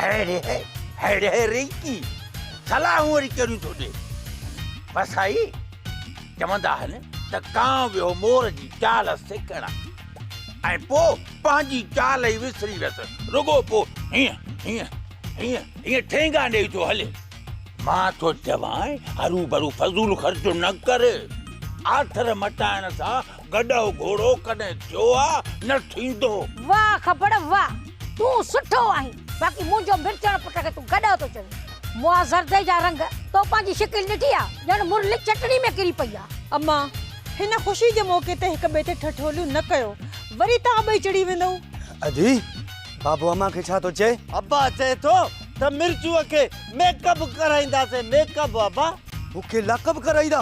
हेड़े रही सलाहूं वरी कहिड़ियूं थो ॾे बसि आई चवंदा आहिनि त कां वियो मोर जी चाल सिखण ऐं पोइ पंहिंजी चाल ई विसरी वियसि रुगो पोइ हीअं हीअं हीअं हीअं ठेंगा ॾेई थो हले मां थो चवां हरू भरू फज़ूल ख़र्च न कर आथर मटाइण सां गॾो घोड़ो कॾहिं थियो आहे न थींदो वाह ख़बर वाह तूं सुठो आहीं बाक़ी मुंहिंजो मिर्चण पुट खे तूं गॾो थो चवे मुआ ज़रदे जा रंग तो पंहिंजी शिकिल ॾिठी आहे ॼण मुरली चटणी में किरी पई आहे अम्मा हिन ख़ुशी जे मौक़े ते हिक ॿिए ते ठठोलियूं न कयो वरी तव्हां ॿई चढ़ी वेंदव अजी बाबू अम्मा खे छा थो चए अब्बा चए थो त मिर्चूअ खे मेकअप कराईंदासीं मेकअप अब्बा मूंखे लक़ब कराईंदा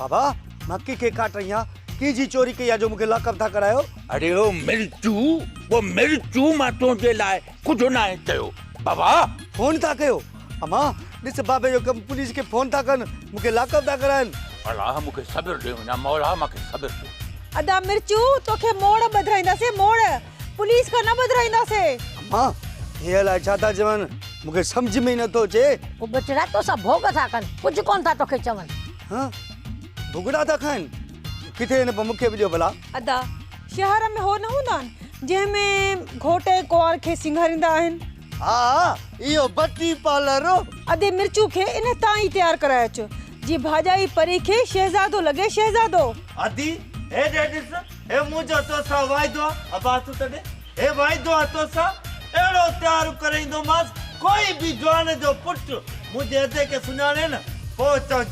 बाबा मां कंहिंखे काटई आहे कंहिंजी चोरी कई आहे जो मूंखे लक़ब था करायो अरे ओ मिर्चू मां तुंहिंजे लाइ कुझु न आहे चयो बाबा फोन था कयो अम्मा ॾिस बाबे जो कमु पुलिस खे फोन था कनि मूंखे लक़ब था कराइनि अलाह मूंखे सब्र ॾियो ना मौला मूंखे सब्र ॾियो अदा मिर्चू तोखे मोड़ ॿधाईंदासीं मोड़ पुलिस खां न ॿधाईंदासीं अम्मा हे अलाए छा था चवनि मूंखे सम्झ में ई नथो अचे पोइ बचड़ा तोसां भोग था कनि कुझु कोन था तोखे चवनि हाँ भुगड़ा था खाइनि किथे आहिनि पोइ मूंखे बि ॾियो भला अदा शहर में हो न हूंदा आहिनि जंहिंमें घोट ऐं कुंवार खे सिंगारींदा आहिनि हा इहो बटी पार्लर अदे मिर्चू खे इन तां ई तयारु कराए अचो जी भाॼाई परी खे शहज़ादो लॻे शहज़ादो अदी हे ॾिस हे मुंहिंजो तोसां वाइदो आहे अब्बा तूं तॾहिं हे वाइदो आहे तोसां अहिड़ो तयारु कराईंदोमांसि कोई बि जवान जो पुटु मुंहिंजे अदे खे सुञाणे न पोइ चओ